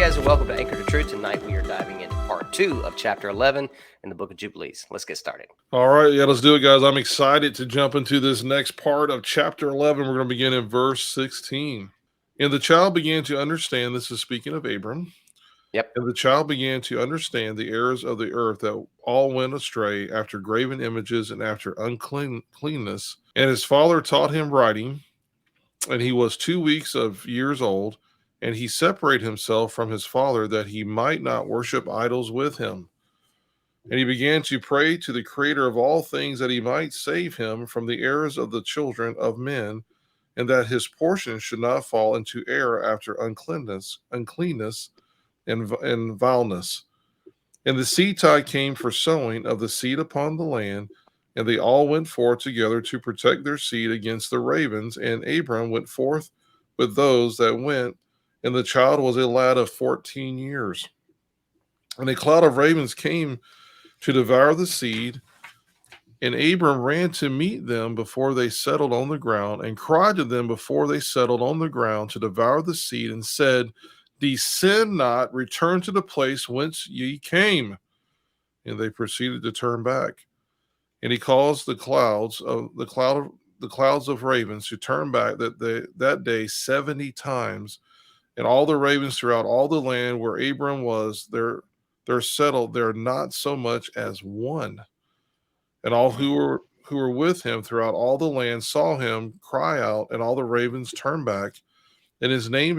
guys, and welcome to Anchor to Truth. Tonight we are diving into part 2 of chapter 11 in the book of Jubilees. Let's get started. All right, let's do it, guys. I'm excited to jump into this next part of chapter 11. We're going to begin in verse 16. And the child began to understand, this is speaking of Abram. Yep. And the child began to understand the errors of the earth that all went astray after graven images and after uncleanness. And his father taught him writing, and he was 2 weeks of years old, and he separated himself from his father that he might not worship idols with him. And he began to pray to the Creator of all things that he might save him from the errors of the children of men, and that his portion should not fall into error after uncleanness and vileness. And the seedtide came for sowing of the seed upon the land, and they all went forth together to protect their seed against the ravens. And Abram went forth with those that went, and the child was a lad of 14 years. And a cloud of ravens came to devour the seed, and Abram ran to meet them before they settled on the ground, and cried to them before they settled on the ground to devour the seed, and said, Descend not, return to the place whence ye came. And they proceeded to turn back. And he caused the clouds of ravens to turn back that day 70 times, and all the ravens throughout all the land where Abram was, there settled there not so much as one. And all who were with him throughout all the land saw him cry out, and all the ravens turned back, and his name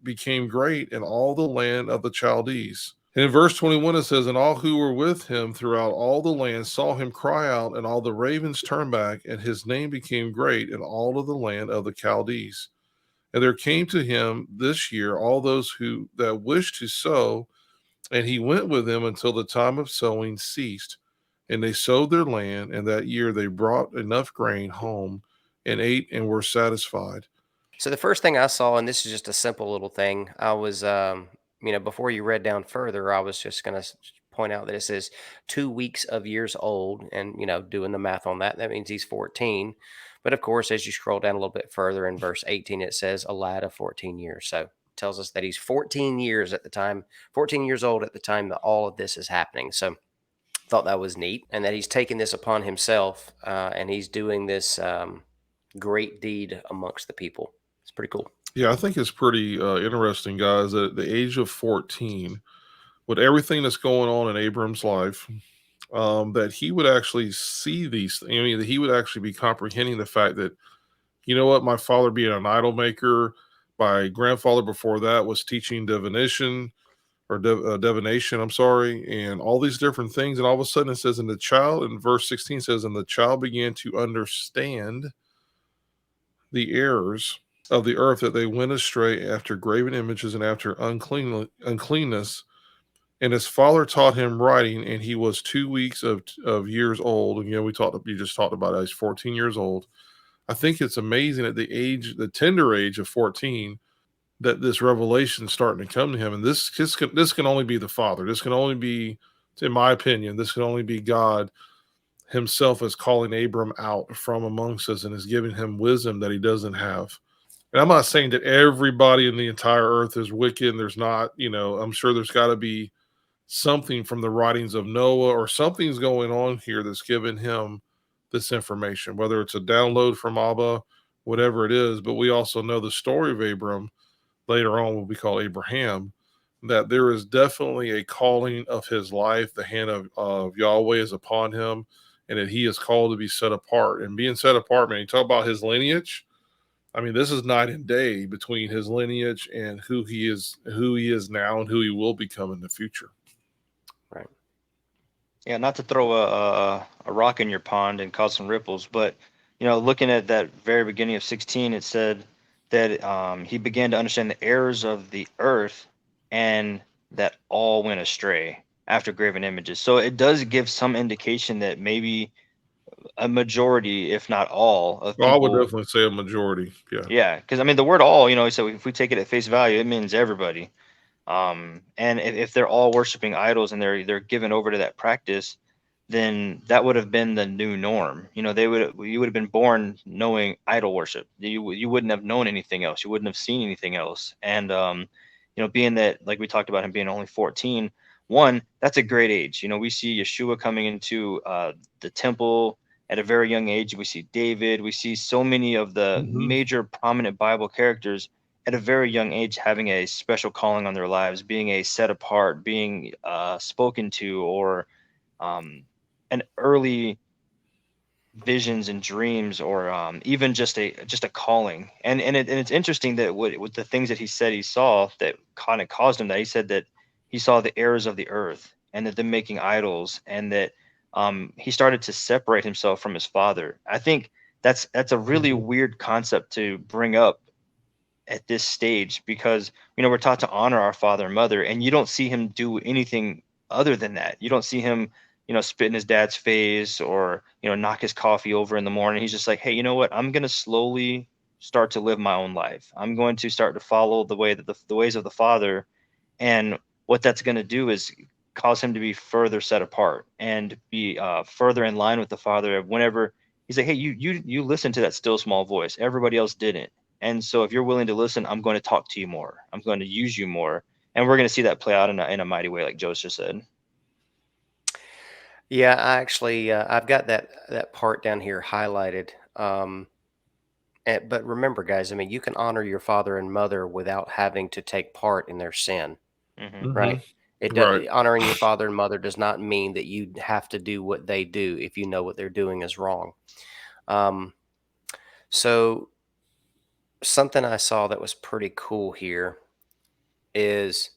became great in all the land of the Chaldees. And in verse 21 it says, And all who were with him throughout all the land saw him cry out, and all the ravens turned back, and his name became great in all of the land of the Chaldees. And there came to him this year all those that wished to sow, and he went with them until the time of sowing ceased. And they sowed their land, and that year they brought enough grain home and ate and were satisfied. So the first thing I saw, and this is just a simple little thing, I was, before you read down further, I was just going to point out that it says 2 weeks of years old, and, doing the math on that, that means he's 14. But of course, as you scroll down a little bit further in verse 18, it says a lad of 14 years. So it tells us that he's 14 years old at the time that all of this is happening. So thought that was neat, and that he's taking this upon himself, and he's doing this great deed amongst the people. It's pretty cool. Yeah, I think it's pretty interesting, guys, that at the age of 14, with everything that's going on in Abram's life, that he would actually see these. I mean, that he would actually be comprehending the fact that, you know what, my father being an idol maker, my grandfather before that was teaching divination, I'm sorry, and all these different things. And all of a sudden it says, and the child, in verse 16 says, and the child began to understand the errors of the earth, that they went astray after graven images and after uncleanness. And his father taught him writing, and he was 2 weeks of years old. And, you just talked about it. He's 14 years old. I think it's amazing at the tender age of 14, that this revelation is starting to come to him. And this can only be the Father. This can only be, in my opinion, this can only be God himself is calling Abram out from amongst us and is giving him wisdom that he doesn't have. And I'm not saying that everybody in the entire earth is wicked. And there's not, I'm sure there's got to be something from the writings of Noah, or something's going on here that's giving him this information, whether it's a download from Abba, whatever it is. But we also know the story of Abram later on will be called Abraham, that there is definitely a calling of his life. The hand of Yahweh is upon him, and that he is called to be set apart. And being set apart, man, you talk about his lineage. I mean, this is night and day between his lineage and who he is now and who he will become in the future. Right. Yeah, not to throw a rock in your pond and cause some ripples, but, looking at that very beginning of 16, it said that he began to understand the errors of the earth, and that all went astray after graven images. So it does give some indication that maybe a majority, if not all, of people. I would definitely say a majority. Yeah, because the word "all," so if we take it at face value, it means everybody. And if they're all worshiping idols and they're given over to that practice, then that would have been the new norm. You would have been born knowing idol worship. You wouldn't have known anything else. You wouldn't have seen anything else. And being that, like we talked about him being only 14, one, that's a great age. We see Yeshua coming into the temple at a very young age. We see David. We see so many of the major prominent Bible characters at a very young age having a special calling on their lives, being a set apart, being spoken to, or an early visions and dreams, or even just a calling. And it's interesting that with the things that he said he saw that kind of caused him, that he said that he saw the errors of the earth and that them making idols, and that he started to separate himself from his father. I think that's a really weird concept to bring up at this stage, because we're taught to honor our father and mother, and you don't see him do anything other than that. You don't see him spit in his dad's face, or knock his coffee over in the morning. He's just like, hey, you know what, I'm going to slowly start to live my own life. I'm going to start to follow the way that the ways of the father. And what that's going to do is cause him to be further set apart and be further in line with the father. Whenever he's like, hey, you listen to that still small voice, everybody else didn't. And so if you're willing to listen, I'm going to talk to you more. I'm going to use you more. And we're going to see that play out in a mighty way, like Joe's just said. Yeah, I actually I've got that part down here highlighted. But remember, guys, I mean, you can honor your father and mother without having to take part in their sin, right? Right. Honoring your father and mother does not mean that you have to do what they do if you know what they're doing is wrong. So something I saw that was pretty cool here is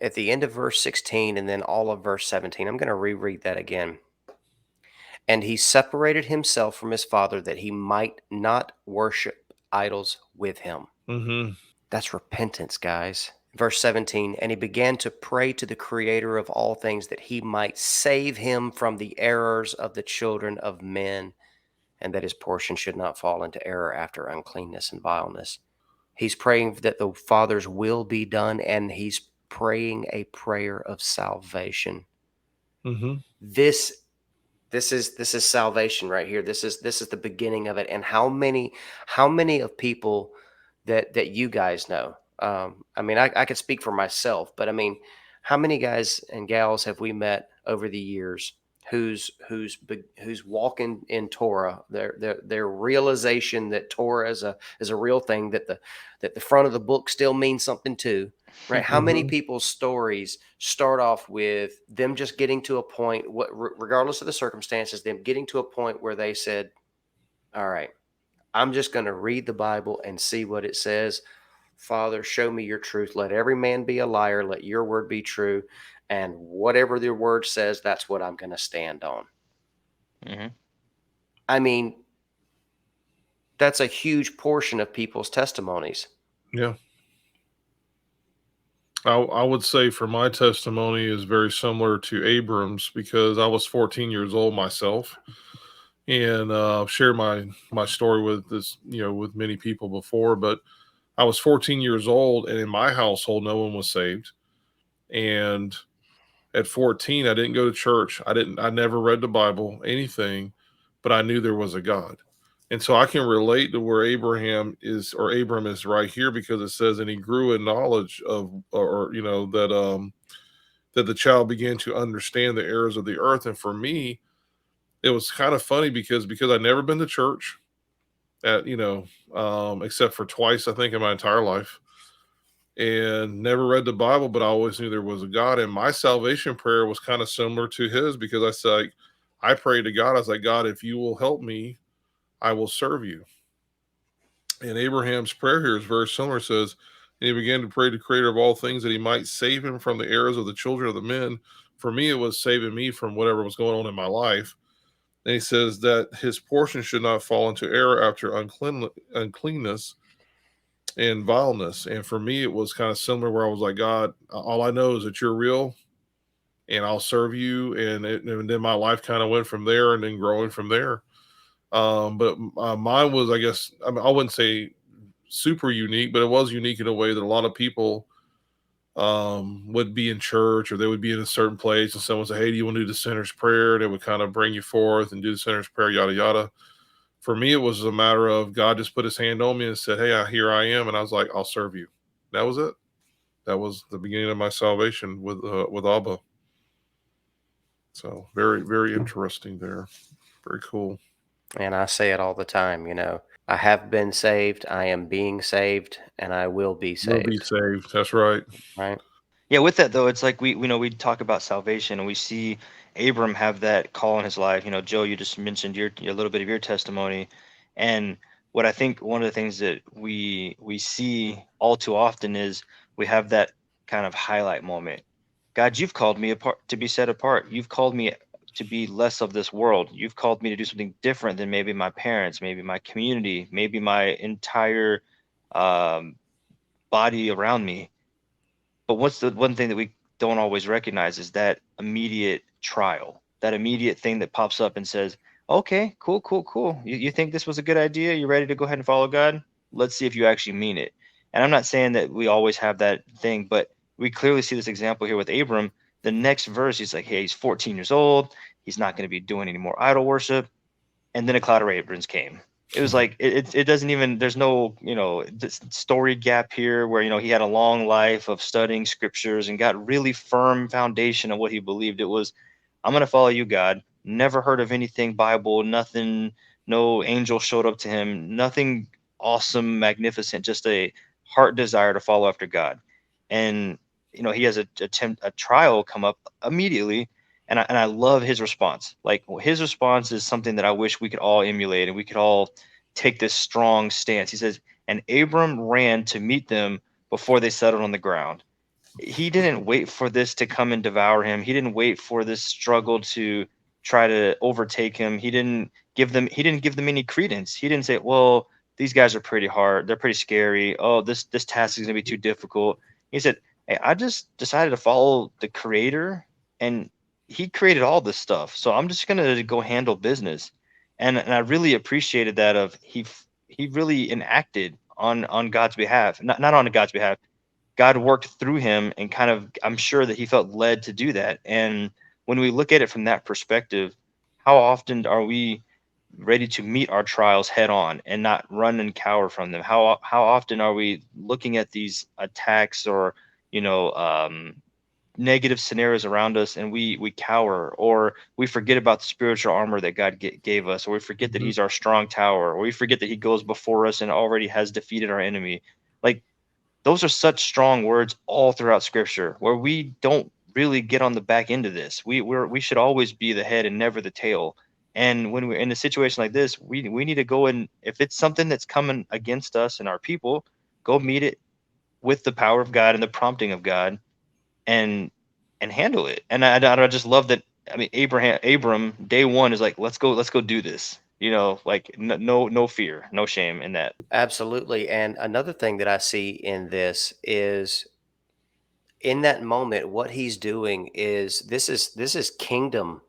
at the end of verse 16 and then all of verse 17. I'm going to reread that again. And he separated himself from his father that he might not worship idols with him. That's repentance, guys. Verse 17, and he began to pray to the creator of all things that he might save him from the errors of the children of men, and that his portion should not fall into error after uncleanness and vileness. He's praying that the Father's will be done, and he's praying a prayer of salvation. This is salvation right here. This is the beginning of it. And how many of people that you guys know? I mean, I could speak for myself, but I mean, how many guys and gals have we met over the years who's walking in Torah, their realization that Torah is a real thing, that the front of the book still means something too, right? How many people's stories start off with them just getting to a point, regardless of the circumstances, them getting to a point where they said, all right, I'm just going to read the Bible and see what it says. Father, show me your truth. Let every man be a liar. Let your word be true. And whatever your word says, that's what I'm going to stand on. I mean, that's a huge portion of people's testimonies. Yeah. I would say for my testimony is very similar to Abram's, because I was 14 years old myself, and shared my story with with many people before, but I was 14 years old, and in my household, no one was saved. And at 14, I didn't go to church. I never read the Bible, anything, but I knew there was a God. And so I can relate to where Abram is right here, because it says, and he grew in knowledge of, or that the child began to understand the errors of the earth. And for me, it was kind of funny because I'd never been to church except for twice, I think, in my entire life, and never read the Bible, but I always knew there was a God. And my salvation prayer was kind of similar to his, because I said, I prayed to God. I was like, God, if you will help me, I will serve you. And Abraham's prayer here is very similar. It says, and he began to pray to the creator of all things that he might save him from the errors of the children of the men. For me, it was saving me from whatever was going on in my life. And he says that his portion should not fall into error after uncleanness and vileness. And for me, it was kind of similar, where I was like, God, all I know is that you're real, and I'll serve you. And then my life kind of went from there, and then growing from there. But mine was, I guess, I mean, I wouldn't say super unique, but it was unique in a way that a lot of people would be in church, or they would be in a certain place, and someone would say, hey, do you want to do the sinner's prayer? They would kind of bring you forth and do the sinner's prayer, yada, yada. For me, it was a matter of God just put his hand on me and said, hey, here I am. And I was like, I'll serve you. That was it. that was the beginning of my salvation with Abba. So very, very interesting there. Very cool. And I say it all the time, I have been saved, I am being saved, and I will be Will be saved, saved. That's right. right? Yeah, with that though, it's like we talk about salvation and we see Abram have that call in his life. Joe, you just mentioned your little bit of your testimony, and what I think one of the things that we see all too often is we have that kind of highlight moment. God, you've called me apart to be set apart. You've called me to be less of this world. You've called me to do something different than maybe my parents, maybe my community, maybe my entire um, body around me. But what's the one thing that we don't always recognize is that immediate trial, that immediate thing that pops up and says, okay, cool, cool, cool. You think this was a good idea? You ready to go ahead and follow God? Let's see if you actually mean it. And I'm not saying that we always have that thing, but we clearly see this example here with Abram. The next verse, he's like, hey, he's 14 years old. He's not going to be doing any more idol worship. And then a cloud of ravens came. It was like it doesn't even, there's no story gap here where he had a long life of studying scriptures and got really firm foundation of what he believed. It was, I'm going to follow you, God. Never heard of anything Bible, nothing, no angel showed up to him, nothing awesome, magnificent, just a heart desire to follow after God. And he has a trial come up immediately, and I love his response. Like, his response is something that I wish we could all emulate and we could all take this strong stance. He says, and Abram ran to meet them before they settled on the ground. He didn't wait for this to come and devour him. He didn't wait for this struggle to try to overtake him. He didn't give them any credence. He didn't say, well, these guys are pretty hard. They're pretty scary. Oh, this task is going to be too difficult. He said, hey, I just decided to follow the creator, and he created all this stuff. So I'm just going to go handle business. And I really appreciated that of he really enacted on God's behalf, not on God's behalf. God worked through him, and kind of, I'm sure that he felt led to do that. And when we look at it from that perspective, how often are we ready to meet our trials head on and not run and cower from them? How often are we looking at these attacks or negative scenarios around us, and we cower, or we forget about the spiritual armor that God gave us, or we forget that he's our strong tower, or we forget that he goes before us and already has defeated our enemy. Like, those are such strong words all throughout scripture, where we don't really get on the back end of this. We should always be the head and never the tail. And when we're in a situation like this, we need to go, and if it's something that's coming against us and our people, go meet it with the power of God and the prompting of God, and handle it. And I just love that. I mean, Abram, day one is like, let's go do this. Like, no fear, no shame in that. Absolutely. And another thing that I see in this is, in that moment, what he's doing is, this is kingdom.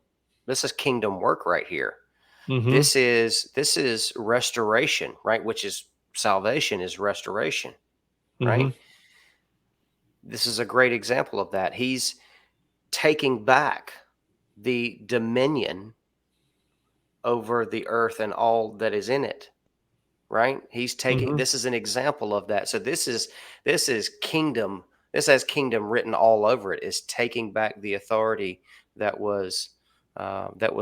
This is kingdom work right here. Mm-hmm. This is restoration, right? Which is salvation, is restoration, right? Mm-hmm. This is a great example of that. He's taking back the dominion over the earth and all that is in it, right? He's taking, Mm-hmm. this is an example of that. So this is kingdom. This has kingdom written all over it. Is taking back the authority that was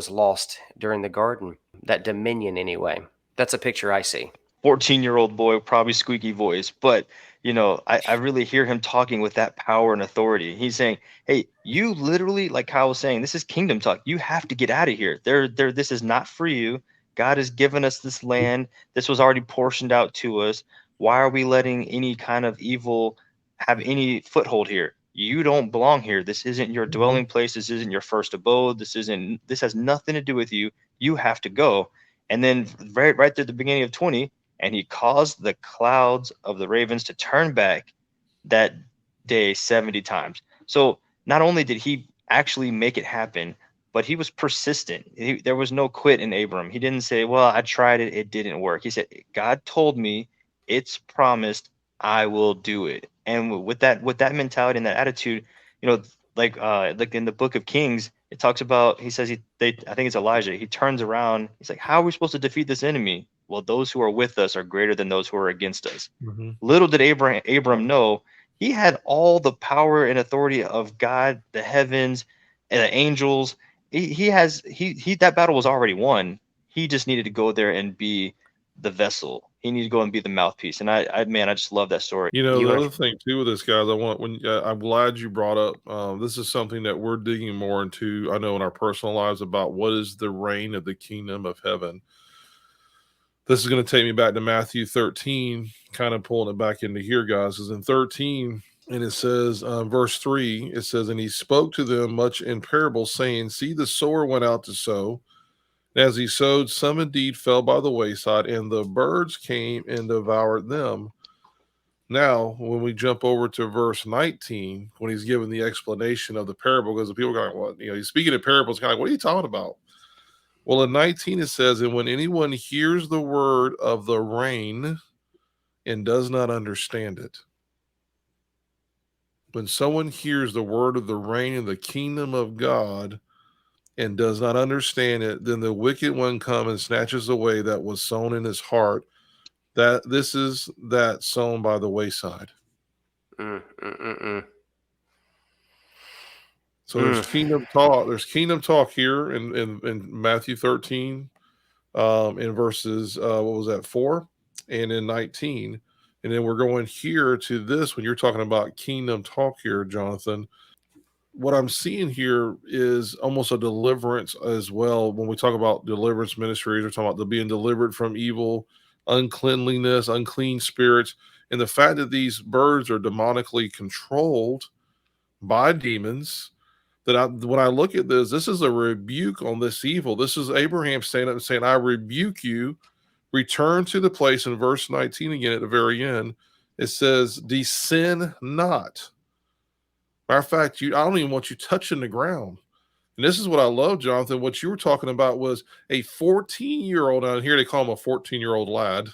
lost during the garden. That dominion, anyway. That's a picture I see. 14-year-old boy, probably squeaky voice, but I really hear him talking with that power and authority. He's saying, hey, you literally, like Kyle was saying, this is kingdom talk. You have to get out of here. This is not for you. God has given us this land. This was already portioned out to us. Why are we letting any kind of evil have any foothold here? You don't belong here. This isn't your dwelling place. This isn't your first abode. This has nothing to do with you. You have to go. And then right there at the beginning of 20, and he caused the clouds of the ravens to turn back that day 70 times. So not only did he actually make it happen, but he was persistent. There was no quit in Abram. He didn't say, well, I tried it, it didn't work. He said, God told me, it's promised, I will do it. And with that mentality and that attitude, like in the book of Kings, it talks about, he says, I think it's Elijah, he turns around, he's like, how are we supposed to defeat this enemy? Well, those who are with us are greater than those who are against us. Mm-hmm. Little did Abram know, He had all the power and authority of God, the heavens, and the angels. He that battle was already won. He just needed to go there and be the vessel. He needed to go and be the mouthpiece. And I just love that story. You know, You the are other thing too with this, guys, I'm glad you brought up. This is something that we're digging more into. I know in our personal lives about what is the reign of the kingdom of heaven. This is going to take me back to Matthew 13, kind of pulling it back into here, guys. Is in 13, and it says, verse 3, it says, and he spoke to them much in parables, saying, see, the sower went out to sow. And as he sowed, some indeed fell by the wayside, and the birds came and devoured them. Now, when we jump over to verse 19, when he's given the explanation of the parable, because the people are going, what? You know, he's speaking in parables, kind of like, what are you talking about? Well, in 19, it says, and when anyone hears the word of the reign and does not understand it, when someone hears the word of the reign and the kingdom of God and does not understand it, then the wicked one comes and snatches away that was sown in his heart. That this is that sown by the wayside. So there's kingdom talk. There's kingdom talk here in Matthew 13, in verses what was that 4, and in 19, and then we're going here to this when you're talking about kingdom talk here, Jonathan. What I'm seeing here is almost a deliverance as well. When we talk about deliverance ministries, we're talking about the being delivered from evil, uncleanliness, unclean spirits, and the fact that these birds are demonically controlled by demons. When I look at this is a rebuke on this evil. This is Abraham standing up and saying, I rebuke you. Return to the place in verse 19 again at the very end. It says, descend not. Matter of fact, I don't even want you touching the ground. And this is what I love, Jonathan. What you were talking about was a 14-year-old. Out here, they call him a 14-year-old lad.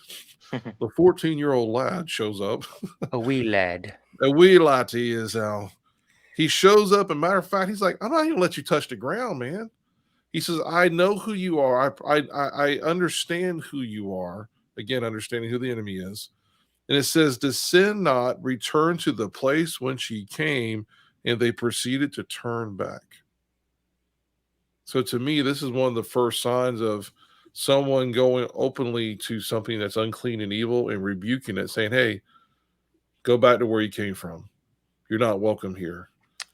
The 14-year-old lad shows up. a wee lad. A wee lad he is now. He shows up, and matter of fact, he's like, I'm not going to let you touch the ground, man. He says, I know who you are. I understand who you are. Again, understanding who the enemy is. And it says, descend not, return to the place whence ye came, and they proceeded to turn back. So to me, this is one of the first signs of someone going openly to something that's unclean and evil and rebuking it, saying, hey, go back to where you came from. You're not welcome here.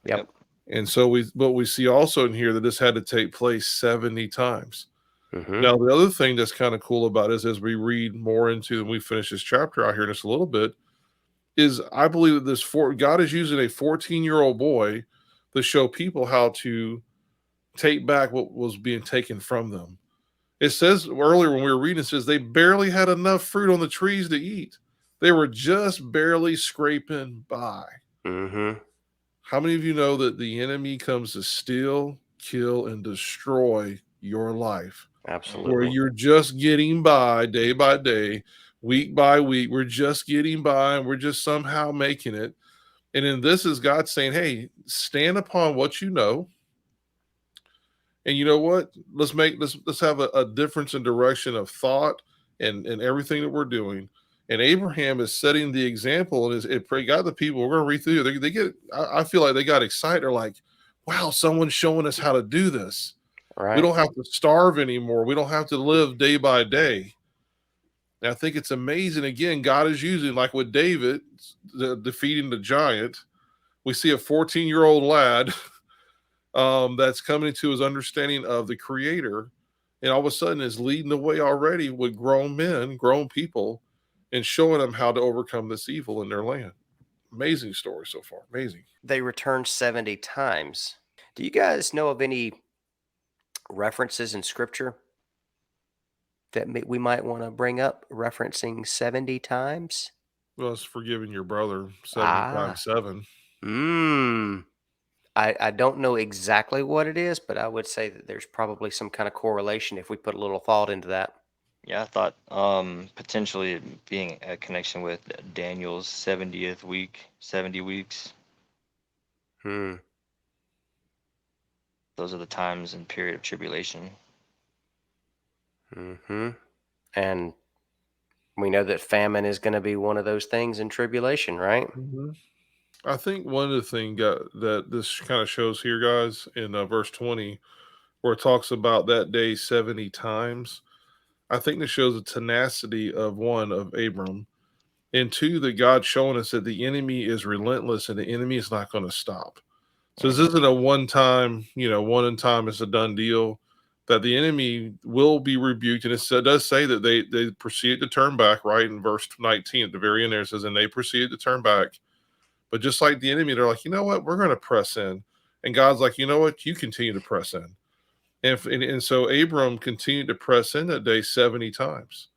Yep. And so we see also in here that this had to take place 70 times. Now, the other thing that's kind of cool about this, as we read more into and we finish this chapter out here in just a little bit, is I believe that God is using a 14-year-old boy to show people how to take back what was being taken from them. It says earlier when we were reading, it says they barely had enough fruit on the trees to eat. They were just barely scraping by. How many of you know that the enemy comes to steal, kill, and destroy your life? Absolutely. Where you're just getting by day by day, week by week. We're just getting by and we're just somehow making it. And in this is God saying, hey, stand upon what you know. And you know what? Let's have a difference in direction of thought and everything that we're doing. And Abraham is setting the example, and it got the people. We're going to read through. They get. I feel like they got excited. They're like, "Wow, someone's showing us how to do this. Right. We don't have to starve anymore. We don't have to live day by day." And I think it's amazing. Again, God is using, like with David defeating the giant. We see a 14-year-old lad that's coming to his understanding of the Creator, and all of a sudden is leading the way already with grown men, grown people, and showing them how to overcome this evil in their land. Amazing story so far. Amazing. They returned 70 times. Do you guys know of any references in Scripture that we might want to bring up referencing 70 times? Well, it's forgiving your brother 70 times 7. I don't know exactly what it is, but I would say that there's probably some kind of correlation if we put a little thought into that. Yeah, I thought potentially it being a connection with Daniel's 70th week, 70 weeks. Those are the times and period of tribulation. And we know that famine is going to be one of those things in tribulation, right? I think one of the things that this kind of shows here, guys, in verse 20, where it talks about that day 70 times, I think this shows the tenacity of one, of Abram, and two, that God's showing us that the enemy is relentless and the enemy is not going to stop. So this isn't a one time, one in time, it's a done deal. That the enemy will be rebuked, and it does say that they proceeded to turn back, right? In verse 19, at the very end there, it says, and they proceeded to turn back. But just like the enemy, they're like, you know what? We're going to press in. And God's like, you know what? You continue to press in. And so Abram continued to press in that day 70 times.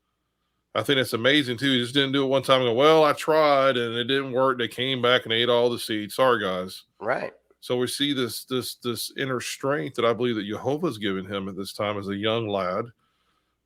I think that's amazing too. He just didn't do it one time and go, well, I tried and it didn't work. They came back and ate all the seeds. Sorry, guys. Right. So we see this inner strength that I believe that Jehovah's given him at this time as a young lad,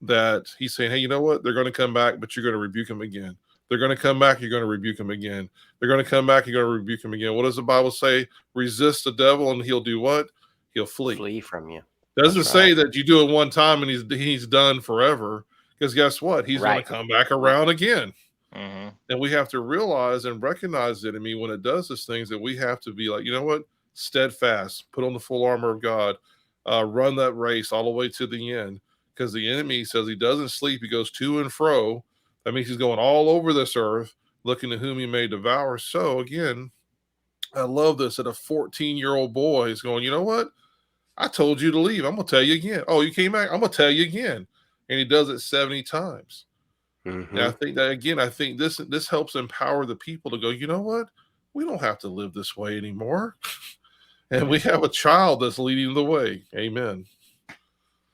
that he's saying, hey, you know what? They're going to come back, but you're going to rebuke them again. They're going to come back, you're going to rebuke them again. They're going to come back, you're going to rebuke them again. What does the Bible say? Resist the devil and he'll do what? He'll flee. Flee from you. Doesn't That's say right. that you do it one time and he's done forever, because guess what? He's going Right. to come back around again. Mhm. And we have to realize and recognize the enemy when it does these things, that we have to be like, you know what? Steadfast, put on the full armor of God, run that race all the way to the end, because the enemy says he doesn't sleep. He goes to and fro. That means he's going all over this earth looking to whom he may devour. So again, I love this, that a 14-year-old boy is going, you know what? I told you to leave. I'm going to tell you again. Oh, you came back? I'm going to tell you again. And he does it 70 times. Mm-hmm. And I think that, again, I think this helps empower the people to go, you know what? We don't have to live this way anymore. And we have a child that's leading the way. Amen.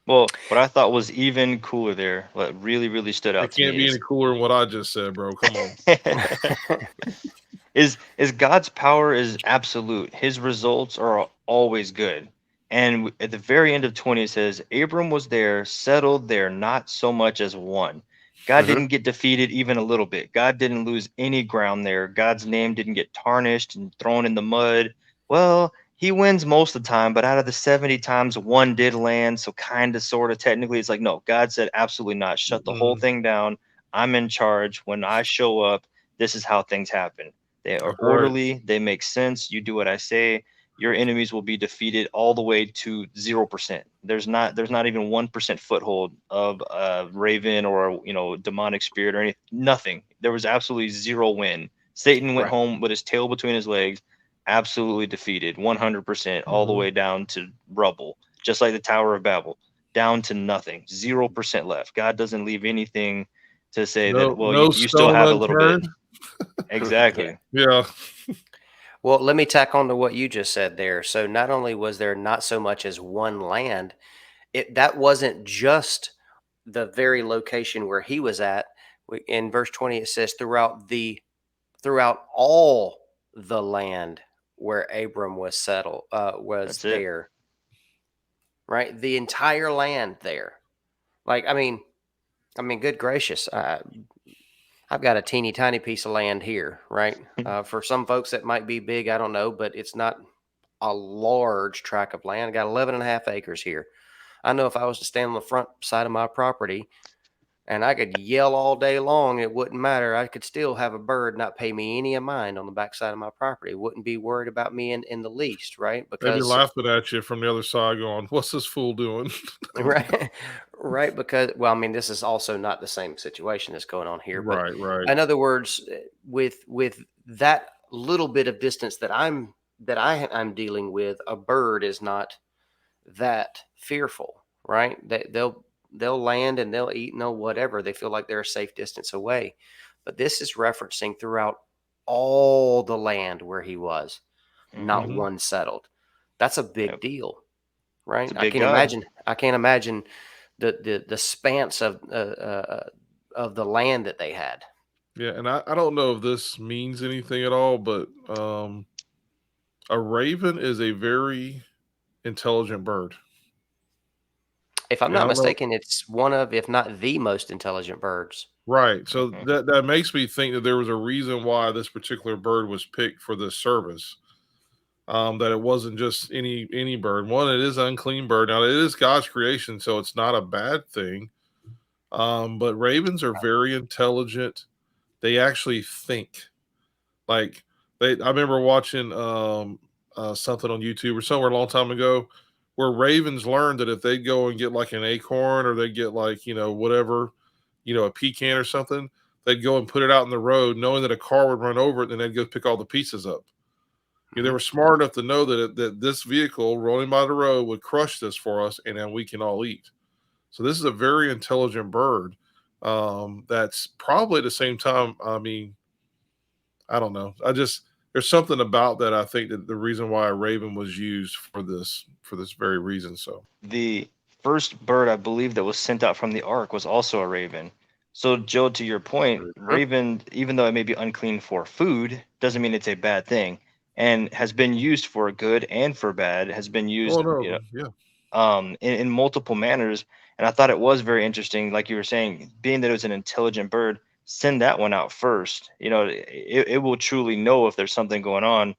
Well, what I thought was even cooler there, what really, really stood out It to can't me be any cooler than what I just said, bro. Come on. is God's power is absolute. His results are always good. And at the very end of 20, it says, Abram was there, settled there, not so much as one. God Mm-hmm. didn't get defeated even a little bit. God didn't lose any ground there. God's name didn't get tarnished and thrown in the mud. Well, he wins most of the time, but out of the 70 times, one did land. So kind of, sort of, technically, it's like, no, God said, absolutely not. Shut the whole thing down. I'm in charge. When I show up, this is how things happen. They are That's right. orderly. They make sense. You do what I say. Your enemies will be defeated all the way to 0%. There's not even 1% foothold of a raven or demonic spirit or anything. Nothing. There was absolutely zero win. Satan went Right. home with his tail between his legs, absolutely defeated, 100%, all the way down to rubble, just like the Tower of Babel, down to nothing, 0% left. God doesn't leave anything to say that, well, No you still stone have a little bit. unturned. Exactly. Yeah. Well, let me tack on to what you just said there. So not only was there not so much as one land, that wasn't just the very location where he was at. In verse 20, it says throughout all the land where Abram was settled, was That's it. there. Right, the entire land there. Like, I mean, good gracious. I've got a teeny tiny piece of land here, right? For some folks that might be big, I don't know, but it's not a large tract of land. I got 11 and a half acres here. I know if I was to stand on the front side of my property and I could yell all day long, it wouldn't matter. I could still have a bird not pay me any of mind on the backside of my property. Wouldn't be worried about me in the least, right? They'd be Because laughing at you from the other side going, what's this fool doing? right, right. Because, well, I mean, this is also not the same situation that's going on here. But Right. in other words, with that little bit of distance I'm dealing with, a bird is not that fearful, right? They'll land and they'll eat and they'll whatever. They feel like they're a safe distance away. But this is referencing throughout all the land where he was, not Mhm. one settled. That's a big Yep. deal, It's right? a big God. I can't imagine the spans of the land that they had. Yeah, and I don't know if this means anything at all, but a raven is a very intelligent bird. If I'm And I not don't know. mistaken, it's one of, if not the most intelligent birds. Right. So Mhm. that makes me think that there was a reason why this particular bird was picked for this service. That it wasn't just any bird. One, it is an unclean bird. Now it is God's creation, so it's not a bad thing. But ravens are very intelligent. They actually think. Like I remember watching something on YouTube or somewhere a long time ago where ravens learned that if they go and get like an acorn or they get like, whatever, a pecan or something, they'd go and put it out in the road knowing that a car would run over it, and then they'd go pick all the pieces up. They were smart enough to know that this vehicle rolling by the road would crush this for us, and then we can all eat. So this is a very intelligent bird. That's probably at the same time, I mean, I don't know. There's something about that. I think that the reason why a raven was used for this very reason. So The first bird, I believe, that was sent out from the ark was also a raven. So, Joe, to your point, raven, even though it may be unclean for food, doesn't mean it's a bad thing, and has been used for good and for bad. Has been used, no, yeah, in multiple manners. And I thought it was very interesting, like you were saying, being that it was an intelligent bird, send that one out first. It will truly know if there's something going on.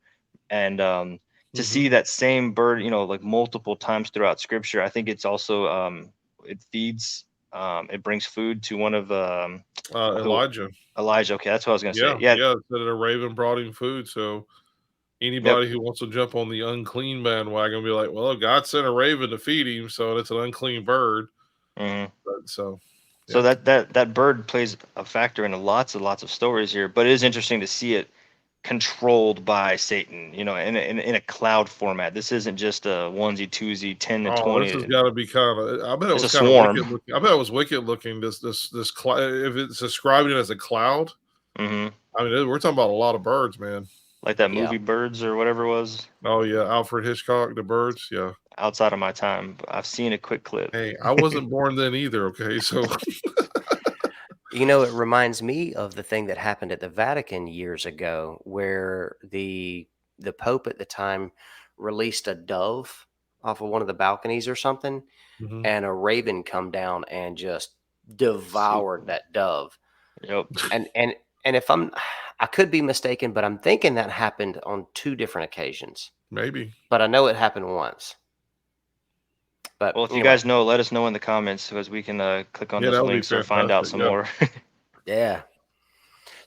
And to see that same bird, like multiple times throughout Scripture, I think it's also it feeds, it brings food to one of Elijah. Elijah. Okay, that's what I was gonna say. Yeah, Yeah. that a raven brought him food. So Yep. anybody who wants to jump on the unclean bandwagon will be like, well, God sent a raven to feed him, so it's an unclean bird. Mm-hmm. But, So yeah. that bird plays a factor in lots of stories here, but it is interesting to see it controlled by Satan, in a cloud format. This isn't just a onesie, twosie, 10 to Oh, this has 20. got to be kind of. I bet it It's a was kind of wicked swarm. looking. I bet it was wicked looking. This cloud. If it's describing it as a cloud, Mm-hmm. I mean, we're talking about a lot of birds, man. Like that Yeah. movie Birds or whatever it was. Oh yeah, Alfred Hitchcock, The Birds. Yeah. Outside of my time, but I've seen a quick clip. Hey, I wasn't born then either. Okay, so It reminds me of the thing that happened at the Vatican years ago, where the Pope at the time released a dove off of one of the balconies or something, Mhm. and a raven come down and just devoured that dove. Yep. And if I could be mistaken, but I'm thinking that happened on 2 different occasions. Maybe. But I know it happened once. But Well, if you anyway, guys know, let us know in the comments because we can click on Yeah, those that would be links or find out fantastic. some Yeah. more. yeah.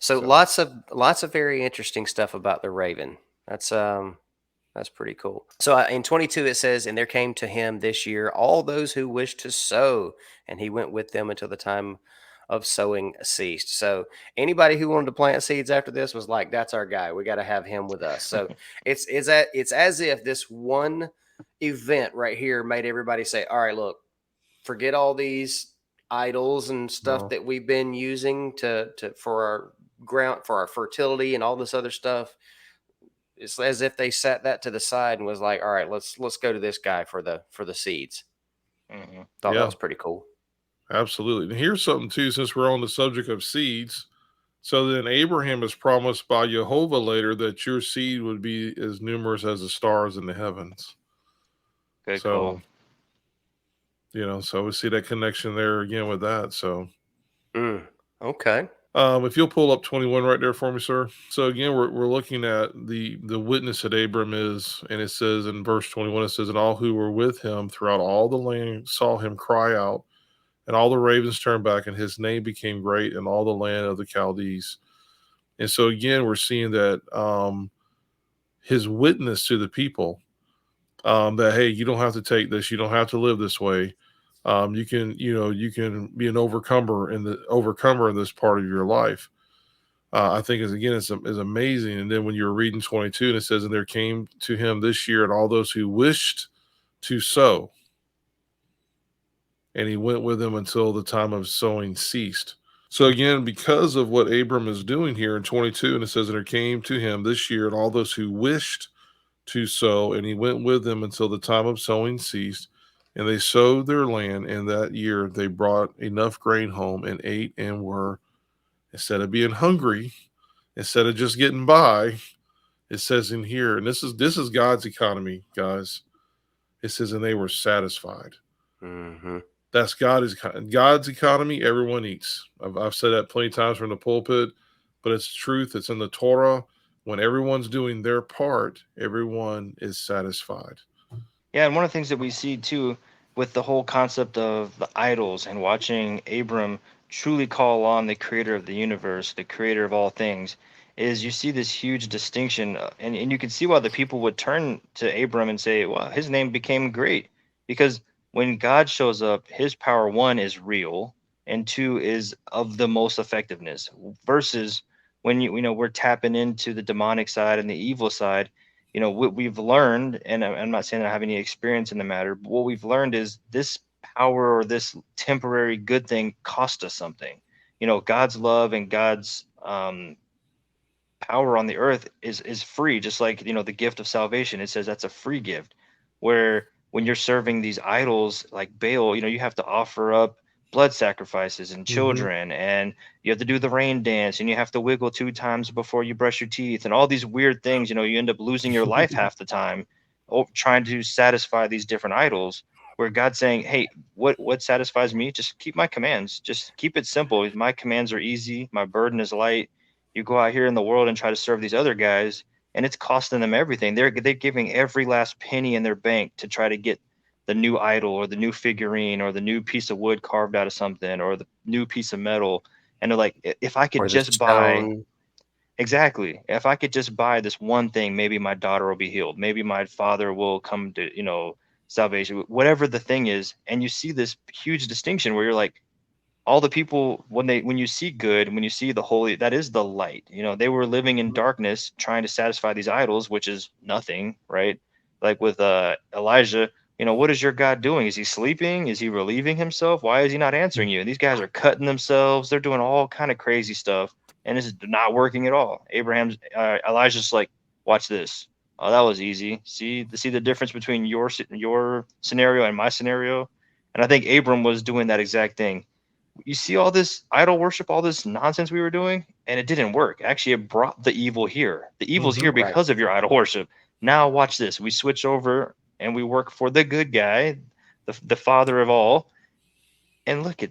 So So, lots of very interesting stuff about the raven. That's pretty cool. So in 22 it says, "And there came to him this year all those who wished to sow, and he went with them until the time of sowing ceased." So anybody who wanted to plant seeds after this was like, "That's our guy. We got to have him with us." So it's as if this one event right here made everybody say, "All right, look, forget all these idols and stuff no. that we've been using to for our ground, for our fertility and all this other stuff." It's as if they sat that to the side and was like, "All right, let's go to this guy for the seeds." Hmm. Thought that Yeah, was pretty cool. absolutely. And here's something too, since we're on the subject of seeds. So then Abraham is promised by Jehovah later that your seed would be as numerous as the stars in the heavens. Good So, call. so we see that connection there again with that. So, Okay. if you'll pull up 21 right there for me, sir. So again, we're looking at the witness that Abram is, and it says in verse 21, it says, "And all who were with him throughout all the land saw him cry out, and all the ravens turned back, and his name became great in all the land of the Chaldees." And so again, we're seeing that his witness to the people, that hey, you don't have to take this, you don't have to live this way. You can, you can be an overcomer in this part of your life. I think is amazing. And then when you're reading 22, and it says, "And there came to him this year, and all those who wished to sow, and he went with them until the time of sowing ceased." So again, because of what Abram is doing here in 22, and it says, "And there came to him this year, and all those who wished to sow, and he went with them until the time of sowing ceased. And they sowed their land, and that year they brought enough grain home and ate, and were, instead of being hungry, instead of just getting by, it says in here, and this is God's economy, guys. It says, and they were satisfied." Mm-hmm. That's God's economy. Everyone eats. I've said that plenty of times from the pulpit, but it's truth. It's in the Torah. When everyone's doing their part, everyone is satisfied. Yeah, and one of the things that we see too with the whole concept of the idols and watching Abram truly call on the creator of the universe, the creator of all things, is you see this huge distinction, and you can see why the people would turn to Abram and say, well, his name became great. Because when God shows up, his power, one, is real, and two, is of the most effectiveness. Versus when we're tapping into the demonic side and the evil side, what we've learned, and I'm not saying I have any experience in the matter, but what we've learned is this power or this temporary good thing cost us something. God's love and God's power on the earth is free, just like the gift of salvation. It says that's a free gift. Where when you're serving these idols like Baal, you have to offer up blood sacrifices and Mm-hmm. children, and you have to do the rain dance, and you have to wiggle 2 times before you brush your teeth, and all these weird things. You end up losing your life half the time, trying to satisfy these different idols. Where God's saying, hey, what satisfies me? Just keep my commands. Just keep it simple. My commands are easy, my burden is light. You go out here in the world and try to serve these other guys, and it's costing them everything. They're giving every last penny in their bank to try to get the new idol or the new figurine or the new piece of wood carved out of something or the new piece of metal. And they're like, if I could Or the just buy, stone. exactly, if I could just buy this one thing, maybe my daughter will be healed, maybe my father will come to salvation, whatever the thing is. And you see this huge distinction where you're like, all the people, when you see good, when you see the holy, that is the light. They were living in darkness trying to satisfy these idols, which is nothing, right? Like with Elijah, what is your God doing? Is he sleeping? Is he relieving himself? Why is he not answering you? And these guys are cutting themselves, they're doing all kind of crazy stuff, and it's not working at all. Elijah's like, watch this. Oh, that was easy. See the difference between your scenario and my scenario. And I think Abram was doing that exact thing. You see all this idol worship, all this nonsense we were doing, and it didn't work. Actually, it brought the evil here. The evil's Mm-hmm. here Right. because of your idol worship. Now watch this. We switch over and we work for the good guy, the father of all, and look at,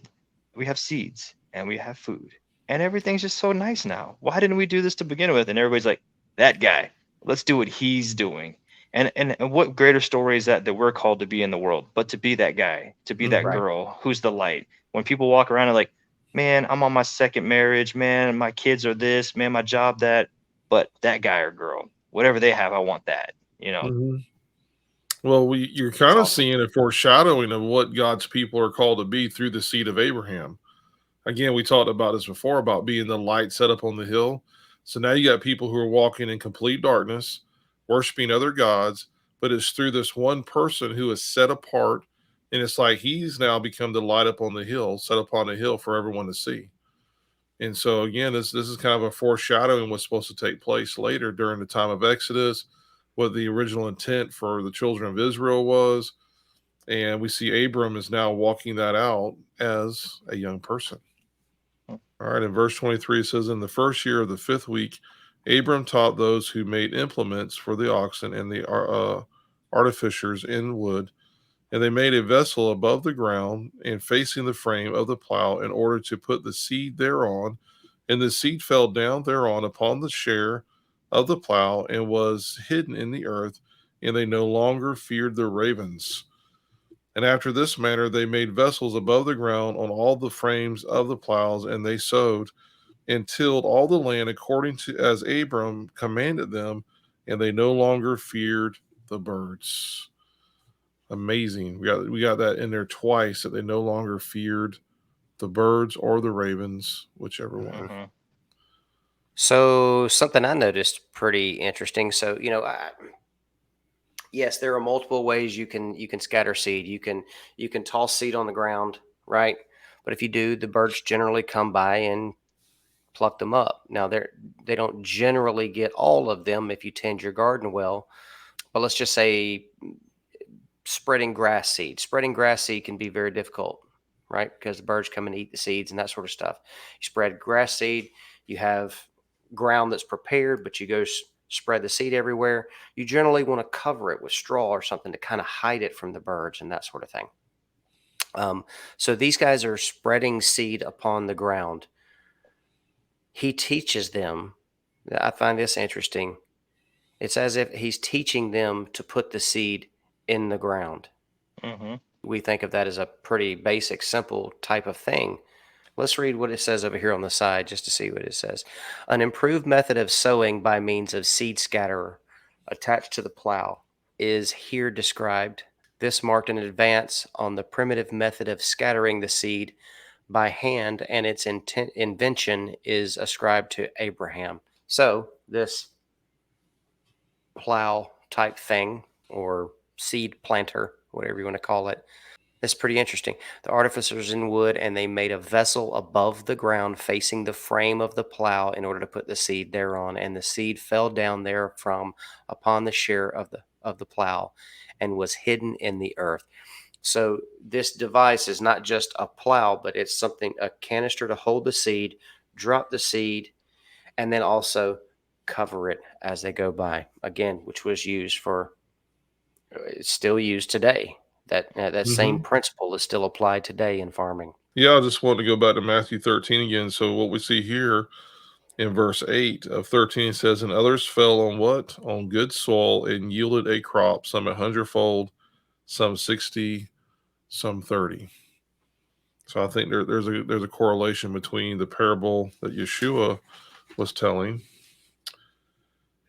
we have seeds and we have food and everything's just so nice now. Why didn't we do this to begin with? And everybody's like, that guy, let's do what he's doing. And what greater story is that we're called to be in the world, but to be that guy, to be that Mm-hmm. Right. girl who's the light. When people walk around and like, man, I'm on my second marriage, man, my kids are this, man, my job that, but that guy or girl, whatever they have, I want that. Mm-hmm. Well, you're It's kind of awesome. seeing a foreshadowing of what God's people are called to be through the seed of Abraham. Again, we talked about this before about being the light set up on the hill. So now you got people who are walking in complete darkness, worshiping other gods, but it's through this one person who is set apart. And it's like he's now become the light up on the hill, set up on the hill for everyone to see. And so again, this is kind of a foreshadowing what's supposed to take place later during the time of Exodus, what the original intent for the children of Israel was. And we see Abram is now walking that out as a young person. All right, in verse 23, it says, in the first year of the 5th week, Abram taught those who made implements for the oxen and the artificers in wood, and they made a vessel above the ground and facing the frame of the plow in order to put the seed thereon. And the seed fell down thereon upon the share of the plow and was hidden in the earth, and they no longer feared the ravens. And after this manner, they made vessels above the ground on all the frames of the plows, and they sowed and tilled all the land according to as Abram commanded them, and they no longer feared the birds. Amazing. We got that in there twice, that they no longer feared the birds or the ravens, whichever one. Hmm. So something I noticed pretty interesting. So yes, there are multiple ways you can scatter seed. You can toss seed on the ground, right? But if you do, the birds generally come by and pluck them up. Now they don't generally get all of them if you tend your garden well. But let's just say spreading grass seed. Spreading grass seed can be very difficult, right? Because the birds come and eat the seeds and that sort of stuff. You spread grass seed, you have ground that's prepared, but you go spread the seed everywhere. You generally want to cover it with straw or something to kind of hide it from the birds and that sort of thing. So these guys are spreading seed upon the ground. He teaches them. I find this interesting. It's as if he's teaching them to put the seed in the ground. Hmm. We think of that as a pretty basic, simple type of thing. Let's read what it says over here on the side just to see what it says. An improved method of sowing by means of seed scatterer attached to the plow is here described. This marked an advance on the primitive method of scattering the seed by hand, and its invention is ascribed to Abraham. So, this plow type thing, or seed planter, whatever you want to call it, it's pretty interesting. The artificers in wood, and they made a vessel above the ground facing the frame of the plow in order to put the seed thereon. And the seed fell down therefrom upon the share of the plow, and was hidden in the earth. So this device is not just a plow, but it's something, a canister to hold the seed, drop the seed, and then also cover it as they go by. Again, which was used for, it's still used today. That same Mm-hmm. principle is still applied today in farming. Yeah, I just want to go back to Matthew 13 again. So what we see here in verse 8 of 13 says, and others fell on what? On good soil and yielded a crop, some 100-fold, some 60, some 30. So I think there's a correlation between the parable that Yeshua was telling.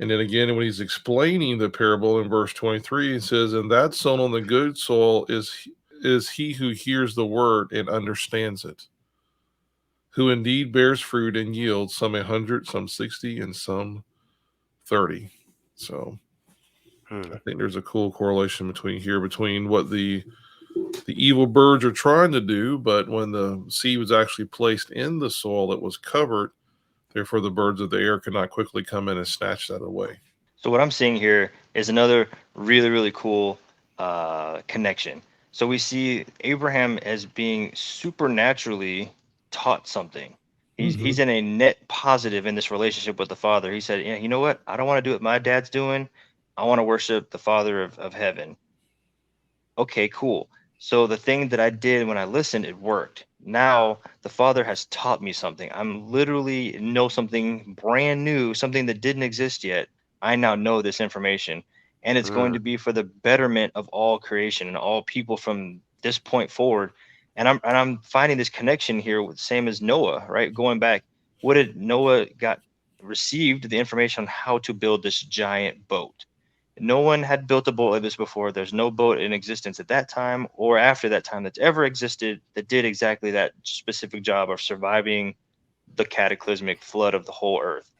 And then again, when he's explaining the parable in verse 23, he says, and that sown on the good soil is he who hears the word and understands it, who indeed bears fruit and yields some 100, some 60, and some 30. So I think there's a cool correlation between what the evil birds are trying to do, but when the seed was actually placed in the soil, it was covered. Therefore, the birds of the air could not quickly come in and snatch that away. So what I'm seeing here is another really, really cool connection. So we see Abraham as being supernaturally taught something. He's in a net positive in this relationship with the Father. He said, yeah, you know what? I don't want to do what my dad's doing. I want to worship the Father of heaven. Okay, cool. So the thing that I did when I listened, it worked. Now the Father has taught me something. I'm literally know something brand new, something that didn't exist yet. I now know this information, and it's going to be for the betterment of all creation and all people from this point forward. And I'm finding this connection here with same as Noah, right? Going back, what did Noah got received the information on how to build this giant boat? No one had built a boat like this before. There's no boat in existence at that time or after that time that's ever existed that did exactly that specific job of surviving the cataclysmic flood of the whole earth.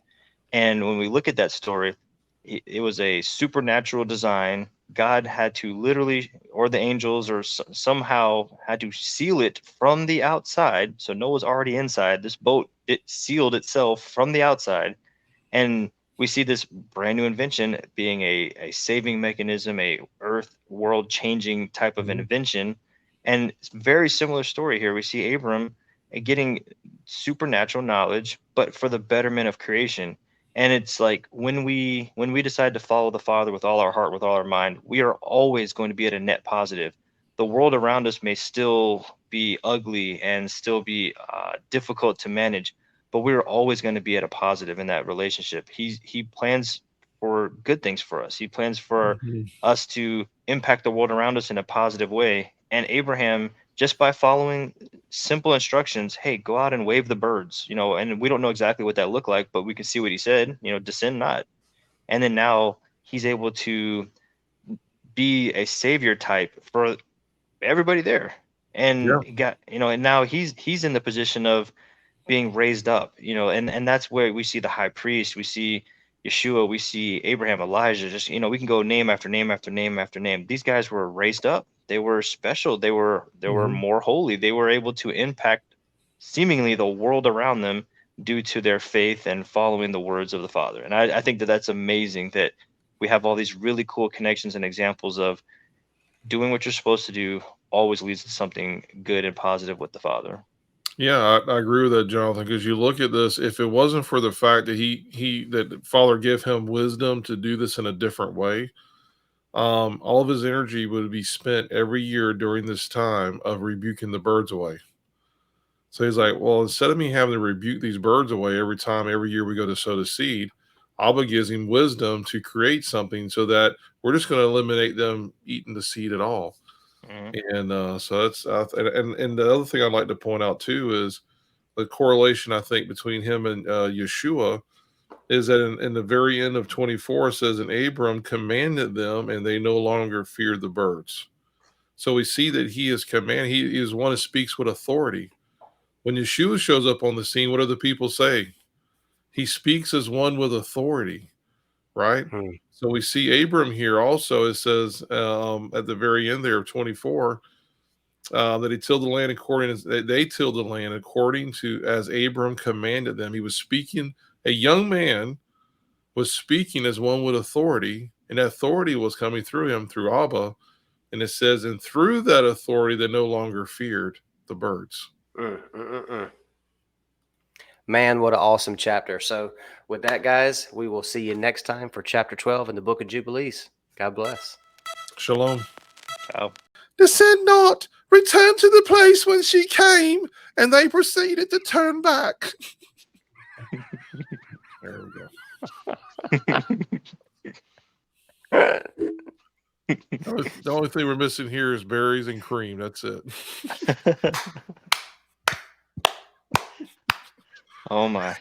And when we look at that story, it was a supernatural design. God had to literally, or the angels, or somehow had to seal it from the outside. So Noah's already inside. This boat, it sealed itself from the outside, and we see this brand new invention being a saving mechanism, a earth world changing type of invention. And it's very similar story here. We see Abram getting supernatural knowledge, but for the betterment of creation. And it's like when we decide to follow the Father with all our heart, with all our mind, we are always going to be at a net positive. The world around us may still be ugly and still be difficult to manage, but we're always going to be at a positive in that relationship. He plans for good things for us. He plans for us to impact the world around us in a positive way. And Abraham, just by following simple instructions, hey, go out and wave the birds, and we don't know exactly what that looked like, but we can see what he said, descend not. And then now he's able to be a savior type for everybody there. And and now he's in the position of being raised up, and that's where we see the high priest, we see Yeshua, we see Abraham, Elijah, just, we can go name after name after name after name. These guys were raised up. They were special. They were more holy. They were able to impact seemingly the world around them due to their faith and following the words of the Father. And I think that that's amazing that we have all these really cool connections and examples of doing what you're supposed to do always leads to something good and positive with the Father. Yeah, I agree with that, Jonathan. Because you look at this, if it wasn't for the fact that that Father gave him wisdom to do this in a different way, all of his energy would be spent every year during this time of rebuking the birds away. So he's like, well, instead of me having to rebuke these birds away every year we go to sow the seed, Abba gives him wisdom to create something so that we're just going to eliminate them eating the seed at all. And so that's and the other thing I'd like to point out too is the correlation, I think, between him and Yeshua is that in the very end of 24, it says, and Abram commanded them, and they no longer feared the birds. So we see that he is he is one who speaks with authority. When Yeshua shows up on the scene, what do the people say? He speaks as one with authority, right? So we see Abram here also. It says at the very end there of 24 that he tilled the land according as they tilled the land according to as Abram commanded them. He was speaking. A young man was speaking as one with authority, and that authority was coming through him through Abba. And it says, and through that authority, they no longer feared the birds. Man, what an awesome chapter. So with that, guys, we will see you next time for chapter 12 in the book of Jubilees. God bless. Shalom. Ciao. Descend not, return to the place whence she came, and they proceeded to turn back. There we go. The only thing we're missing here is berries and cream. That's it. Oh my.